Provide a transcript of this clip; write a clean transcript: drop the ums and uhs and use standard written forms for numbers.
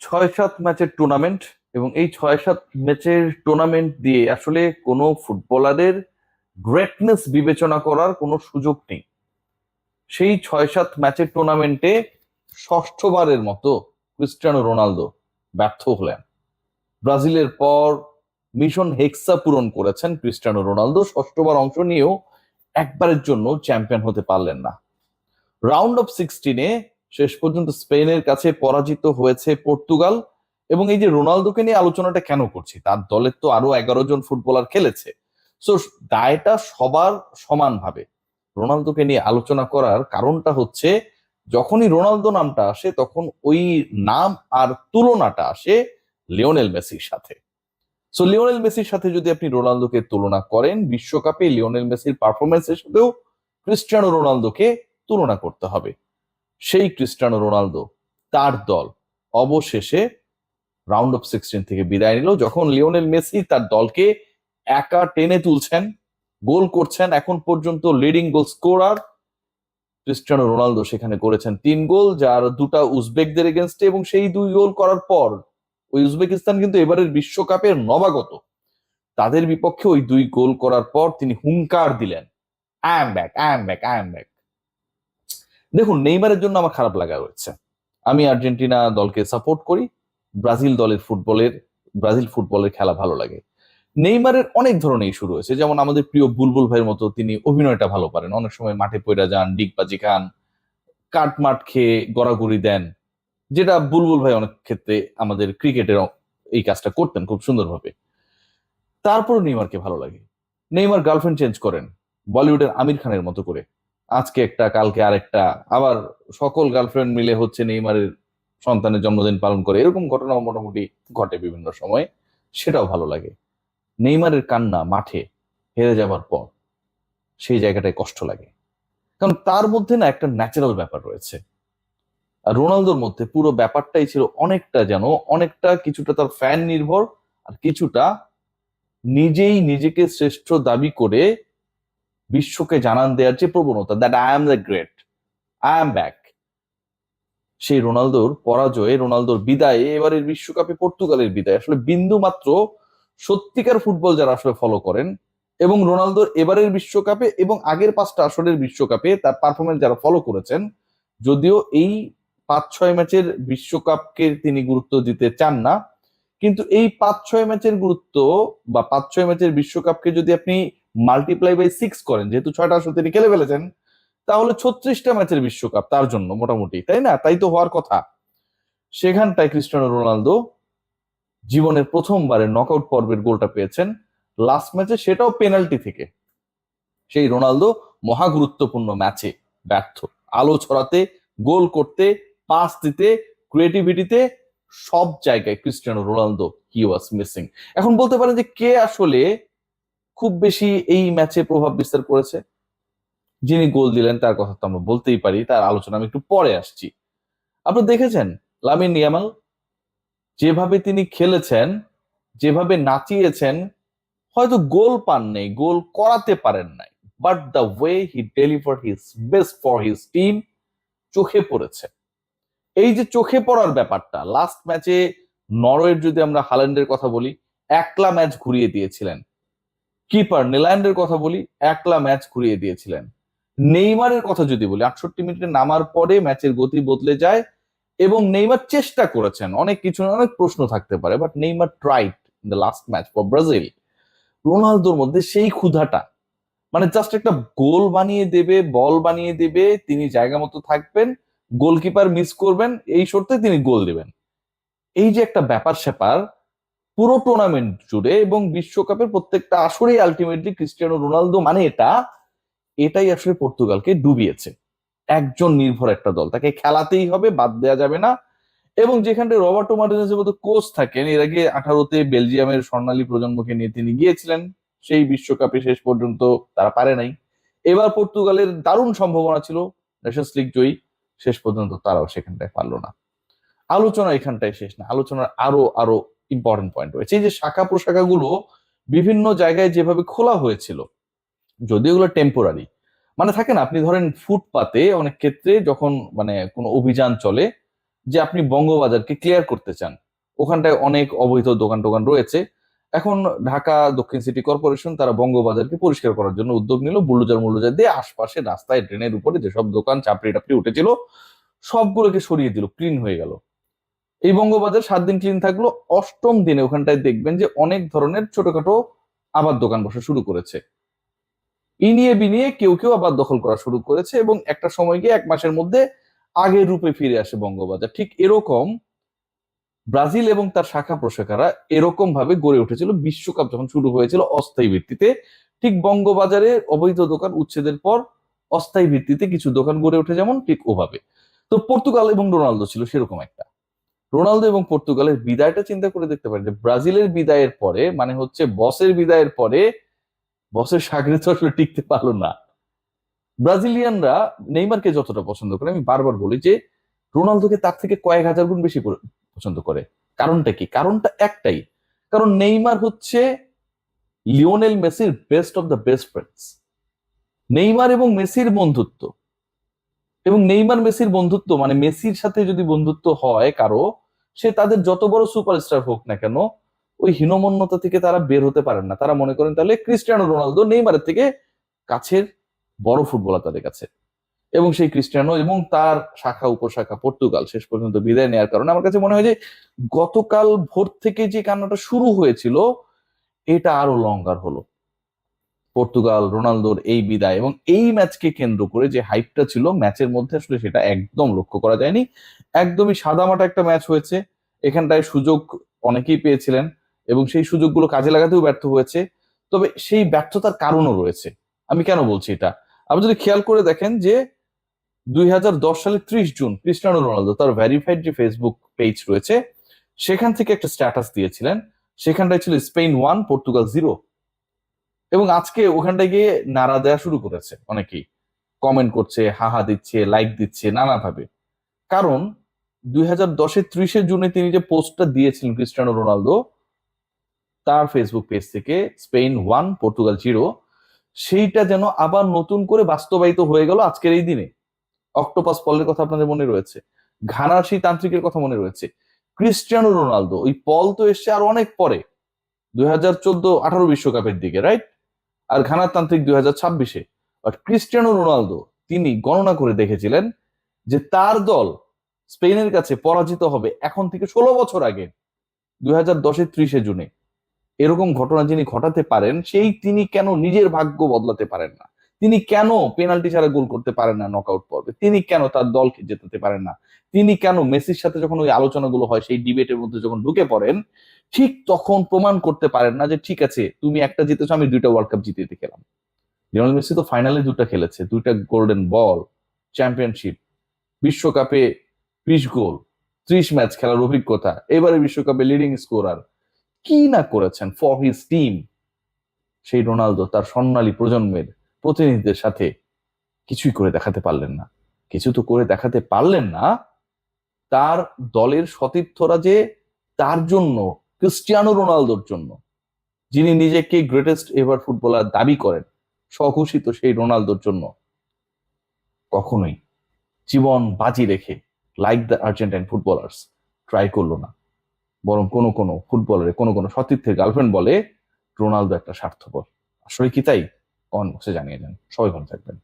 6-7 ম্যাচের টুর্নামেন্ট, এবং এই 6-7 ম্যাচের টুর্নামেন্ট দিয়ে আসলে কোনো ফুটবলারের গ্রেটনেস বিবেচনা করার কোনো সুযোগ নেই। সেই 6-7 ম্যাচের টুর্নামেন্টে ষষ্ঠবারের মতো ক্রিস্টিয়ানো রোনালদো ব্যর্থ হলেন। ব্রাজিলের পর মিশন হেক্সা পূরণ করেছেন ক্রিস্টিয়ানো রোনালদো, ষষ্ঠবার অংশ নিয়েও একবারের জন্য চ্যাম্পিয়ন হতে পারলেন না। রাউন্ড অফ 16-এ শেষ পর্যন্ত স্পেনের কাছে পরাজিত হয়েছে পর্তুগাল। এবং এই যে রোনালদোকে নিয়ে আলোচনাটা কেন করছি, তার দলের তো আরো 11 জন ফুটবলার খেলেছে। সো দায়টা সবার সমানভাবে। রোনালদোকে নিয়ে আলোচনা করার কারণটা হচ্ছে, যখনই রোনালদো নামটা আসে তখন ওই নাম আর তুলনাটা আসে লিওনেল মেসির সাথে। সো লিওনেল মেসির সাথে যদি আপনি রোনালদোকে তুলনা করেন, বিশ্বকাপে লিওনেল মেসির পারফরমেন্সের সাথেও ক্রিস্টিয়ানো রোনালদোকে তুলনা করতে হবে। সেই ক্রিস্টিয়ানো রোনালদো, তার দল অবশেষে রাউন্ড অফ 16 থেকে বিদায় নিল, যখন লিওনেল মেসি তার দলকে একা টেনে তুলছেন, গোল করছেন। এখন পর্যন্ত leading goal scorer Cristiano Ronaldo সেখানে করেছেন 3 গোল, যার 2টা উজবেকদের এগেনস্টে, এবং সেই 2 গোল করার পর ওই উজবেকিস্তান কিন্তু এবারের বিশ্বকাপের নবাগত, তাদের বিপক্ষে ওই 2 গোল করার পর তিনি হুঙ্কার দিলেন, I am back, I am back, I am back. দেখুন, নেইমারের জন্য আমার খারাপ লাগা রয়েছে। আমি আর্জেন্টিনা দলকে সাপোর্ট করি, ব্রাজিল ফুটবলের খেলা ভালো লাগে। নেইমারের অনেক ধরনের ইস্যু রয়েছে, যেমন আমাদের প্রিয় বুলবুল ভাইয়ের মতো তিনি অভিনয়টা ভালো পারেন, অনেক সময় মাঠে পড়ে যান, ডিগবাজি খান, কাটমাট খেয়ে গড়াগড়ি দেন, যেটা বুলবুল ভাই অনেক ক্ষেত্রে আমাদের ক্রিকেটের এই কাজটা করতেন খুব সুন্দরভাবে। তারপরও নেইমারকে ভালো লাগে। নেইমার গার্লফ্রেন্ড চেঞ্জ করেন বলিউডের আমির খানের মতো করে, আজকে একটা কালকে আরেকটা, আবার সকল গার্লফ্রেন্ড মিলে হচ্ছে নেইমারের সন্তানের জন্মদিন পালন করে, এরকম ঘটনা মোটামুটি ঘটে বিভিন্ন সময়, সেটাও ভালো লাগে। নেইমারের কান্না মাঠে হেরে যাবার পর সেই জায়গাটায় কষ্ট লাগে, কারণ তার মধ্যে না একটা ন্যাচারাল ব্যাপার রয়েছে। আর রোনালদোর মধ্যে পুরো ব্যাপারটাই ছিল অনেকটা কিছুটা তার ফ্যান নির্ভর, আর কিছুটা নিজেই নিজেকে শ্রেষ্ঠ দাবি করে বিশ্বকে জানান দেওয়ার যে প্রবণতা, that I am the great, I am back. সেই রোনালদোর পরাজয়ে, রোনালদোর বিদায়ে, এবারের বিশ্বকাপে পর্তুগালের বিদায় আসলে বিন্দু মাত্র সত্যিকার ফুটবল যারা আসলে ফলো করেন, এবং রোনালদোর এবারের বিশ্বকাপে এবং আগের 5টা আসরের বিশ্বকাপে তার পারফরমেন্স যারা ফলো করেছেন, যদিও এই 5-6 ম্যাচের বিশ্বকাপকে তিনি গুরুত্ব দিতে চান না, কিন্তু এই 5-6 ম্যাচের গুরুত্ব বা 5-6 ম্যাচের বিশ্বকাপকে যদি আপনি মাল্টিপ্লাই বাই 6 করেন, যেহেতু 6টা আসর তিনি খেলে ফেলেছেন, তাহলে 36টা ম্যাচের বিশ্বকাপ তার জন্য মোটামুটি, তাই না? তাই তো হওয়ার কথা। সেখানটায় ক্রিস্টিয়ানো রোনালদো জীবনের প্রথমবারের নকআউট পর্বের গোলটা পেয়েছেন লাস্ট ম্যাচে, সেটাও পেনাল্টি থেকে। সেই রোনালদো মহা গুরুত্বপূর্ণ ম্যাচে ব্যর্থ। আলো ছড়াতে, গোল করতে, পাস দিতে, ক্রিয়েটিভিটিতে, সব জায়গায় Cristiano Ronaldo he was missing. এখন বলতে পারেন যে কে আসলে খুব বেশি এই ম্যাচে প্রভাব বিস্তার করেছে? যিনি গোল দিলেন তার কথা তো আমরা বলতেই পারি, তার আলোচনা আমি একটু পরে আসছি। আপনি দেখেছেন লামিন ইয়ামাল যেভাবে তিনি খেলেছেন, যেভাবে নাচিয়েছেন, হয়তো গোল পান নেই, গোল করাতে পারেন নাই, but the way he deliver his best for his team চোখে পড়েছে। এই যে চোখে পড়ার ব্যাপারটা, লাস্ট ম্যাচে নরওয়ের যদি আমরা হাল্যান্ডের কথা বলি, একলা ম্যাচ ঘুরিয়ে দিয়েছিলেন। কিপার নেলান্ডের কথা বলি, একলা ম্যাচ ঘুরিয়ে দিয়েছিলেন। নেইমারের কথা যদি বলি, 68 মিনিটে নামার পরে ম্যাচের গতি বদলে যায়, এবং নেইমার চেষ্টা করেছেন অনেক কিছু, অনেক প্রশ্ন থাকতে পারে, but Neymar tried in the last match for Brazil. রোনালদোর মধ্যে সেই ক্ষুধাটা, মানে জাস্ট একটা গোল বানিয়ে দেবে, বল বানিয়ে দেবে, তিনি জায়গা মতো থাকবেন, গোলকিপার মিস করবেন, এই শর্তে তিনি গোল দিবেন। এই যে একটা ব্যাপার স্যাপার পুরো টুর্নামেন্ট জুড়ে এবং বিশ্বকাপের প্রত্যেকটা আসরেই আলটিমেটলি ক্রিস্টিয়ানো রোনালদো মানে এটাই আসলে পর্তুগালকে ডুবিয়েছে। একজন নির্ভর একটা দল, তাকে খেলাতেই হবে, বাদ দেওয়া যাবে না। এবং যেখানে রবার্টো মার্টিনেজের মতো কোচ থাকেন, এর আগে 18-তে বেলজিয়ামের স্বর্ণালী প্রজন্মকে নিয়ে তিনি গিয়েছিলেন, সেই বিশ্বকাপে শেষ পর্যন্ত তারা পারে নাই। এবার পর্তুগালের দারুণ সম্ভাবনা ছিল নেশনস লিগ জয়ী, শেষ পর্যন্ত তারাও সেখানটায় পারলো না। আলোচনা এখানটায় শেষ না, আলোচনার আরো আরো ইম্পর্টেন্ট পয়েন্ট রয়েছে। এই যে শাখা প্রশাখাগুলো বিভিন্ন জায়গায় যেভাবে খোলা হয়েছিল, যদিও এগুলো টেম্পোরারি, মানে থাকে না, আপনি ধরেন ফুটপাতে অনেক ক্ষেত্রে যখন মানে কোনো অভিযান চলে, যে আপনি বঙ্গবাজারকে ক্লিয়ার করতে চান, ওখানটায় অনেক অবৈধ দোকান টোকান রয়েছে। এখন ঢাকা দক্ষিণ সিটি কর্পোরেশন তারা বঙ্গবাজারকে পরিষ্কার করার জন্য উদ্যোগ নিল, বুলডোজার মুলডোজার দিয়ে আশপাশে রাস্তায় ড্রেনের উপরে যেসব দোকান চাপড়ি টাপড়ি উঠেছিল সবগুলোকে সরিয়ে দিল, ক্লিন হয়ে গেল। এই বঙ্গবাজার 7 দিন ক্লিন থাকলো, 8ম দিনে ওখানটায় দেখবেন যে অনেক ধরনের ছোটখাটো আবার দোকান বসা শুরু করেছে। ইনিয়ে বিনিয়ে কেউ কেউ আবার দখল করা শুরু করেছে, এবং একটা সময় গিয়ে 1 মাসের মধ্যে আগের রূপে ফিরে আসে বঙ্গবাজার। ঠিক এরকম ব্রাজিল এবং তার শাখা প্রশাখারা এরকম ভাবে গড়ে উঠেছিল বিশ্বকাপ যখন শুরু হয়েছিল অস্থায়ী ভিত্তিতে। ঠিক বঙ্গবাজারে অবৈধ দোকান উচ্ছেদের পর অস্থায়ী ভিত্তিতে কিছু দোকান গড়ে ওঠে যেমন, ঠিক ওভাবে। তো পর্তুগাল এবং রোনালদো ছিল সেরকম একটা। রোনালদো এবং পর্তুগালের বিদায়টা চিন্তা করে দেখতে পারেন, যে ব্রাজিলের বিদায়ের পরে, মানে হচ্ছে বসের বিদায়ের পরে বসের সাগরে তো আসলে টিকতে পারলো না। ব্রাজিলিয়ানরা নেইমারকে যতটা পছন্দ করে, আমি বারবার বলি যে রোনালদোকে তার থেকে কয়েক হাজার গুণ বেশি পছন্দ করে। কারণটা কি? কারণটা একটাই, কারণ নেইমার হচ্ছে লিওনেল মেসির best of the best friends. Neymar এবং মেসির বন্ধুত্ব, এবং নেইমার মেসির বন্ধুত্ব মানে মেসির সাথে যদি বন্ধুত্ব হয় কারো, সে তাদের যত বড় সুপারস্টার হোক না কেন, ওই হীনমন্যতা থেকে তারা বের হতে পারেন না। তারা মনে করেন তাহলে ক্রিস্টিয়ানো রোনালদো নেইমারের থেকে কাছের বড় ফুটবলার তাদের কাছে। এবং সেই ক্রিস্টিয়ানো এবং তার শাখা উপশাখা পর্তুগাল শেষ পর্যন্ত বিদায় নেওয়ার কারণে আমার কাছে মনে হয় যে গতকাল ভোর থেকে যে কান্নাটা শুরু হয়েছিল এটা আরো লঙ্গার হলো। পর্তুগাল রোনালদোর এই বিদায় এবং এই ম্যাচকে কেন্দ্র করে যে হাইপটা ছিল ম্যাচের মধ্যে, আসলে সেটা একদম লক্ষ্য করা যায়নি। একদমই সাদামাটা একটা ম্যাচ হয়েছে। এখানটায় সুযোগ অনেকেই পেয়েছিলেন এবং সেই সুযোগগুলো কাজে লাগাতেও ব্যর্থ হয়েছে। তবে সেই ব্যর্থতার কারণও রয়েছে। আমি কেন বলছি এটা, আপনি যদি খেয়াল করে দেখেন যে 2010 সালের 30 জুন ক্রিস্টিয়ানো রোনালদো তার ভেরিফাইড যে ফেসবুক পেজ রয়েছে সেখান থেকে একটা স্ট্যাটাস দিয়েছিলেন। সেখানটায় ছিল স্পেন 1 পর্তুগাল 0। এবং আজকে ওখানটায় গিয়ে নাড়া দেওয়া শুরু করেছে, অনেকেই কমেন্ট করছে, হাহা দিচ্ছে, লাইক দিচ্ছে নানাভাবে। কারণ 2010-এর 30 জুনে তিনি যে পোস্টটা দিয়েছিলেন ক্রিস্টিয়ানো রোনালদো তার ফেসবুক পেজ থেকে, স্পেন 1 পর্তুগাল 0, সেইটা যেন আবার নতুন করে বাস্তবায়িত হয়ে গেল আজকের এই দিনে। অক্টোপাস পলের কথা আপনাদের মনে রয়েছে, ঘানার সেই তান্ত্রিকের কথা মনে রয়েছে। ক্রিস্টিয়ানো রোনালদো, ওই পল তো এসছে আর অনেক পরে, 2014-18 বিশ্বকাপের দিকে, রাইট? আর ঘানার তান্ত্রিক 2026-এ। বাট ক্রিস্টিয়ানো রোনালদো তিনি গণনা করে দেখেছিলেন যে তার দল স্পেনের কাছে পরাজিত হবে এখন থেকে 16 বছর আগে, 2010-এর 30 জুনে। এরকম ঘটনা যিনি ঘটাতে পারেন, সেই তিনি কেন নিজের ভাগ্য বদলাতে পারেন না? তিনি কেন পেনাল্টি ছাড়া গোল করতে পারেন না নকআউট পর্বে? তিনি কেন তার দলকে জেতাতে পারেন না? তিনি কেন মেসির সাথে যখন ওই আলোচনাগুলো হয়, সেই ডিবেটের মধ্যে যখন ঢুকে পড়েন, ঠিক তখন প্রমাণ করতে পারেন না যে ঠিক আছে তুমি একটা জিতেছো, আমি 2টা ওয়ার্ল্ড কাপ জিতে খেলাম। লিওনেল মেসি তো ফাইনালে 2টা খেলেছে, 2টা গোল্ডেন বল, চ্যাম্পিয়নশিপ, বিশ্বকাপে 20 গোল, 30 ম্যাচ খেলার অভিজ্ঞতা, এবারে বিশ্বকাপে লিডিং স্কোরার, কি না করেছেন ফর হিজ টিম। সেই রোনালদো তার স্বর্ণালী প্রজন্মের প্রতিনিধিদের সাথে কিছুই করে দেখাতে পারলেন না। কিছু তো করে দেখাতে পারলেন না, তার দলের সতীর্থরা যে তার জন্য, ক্রিস্টিয়ানো রোনালদোর জন্য, যিনি নিজেকে গ্রেটেস্ট এভার ফুটবলার দাবি করেন, স্বঘোষিত সেই রোনালদোর জন্য কখনোই জীবন বাজি রেখে like the Argentine footballers try করলো না। বরং কোনো কোনো ফুটবলারের কোনো কোনো সতীর্থের গার্লফ্রেন্ড বলে রোনালদো একটা স্বার্থপর। আসলে কি তাই? কমেন্ট বক্সে জানিয়ে দেন। সবাই ভালো থাকবেন।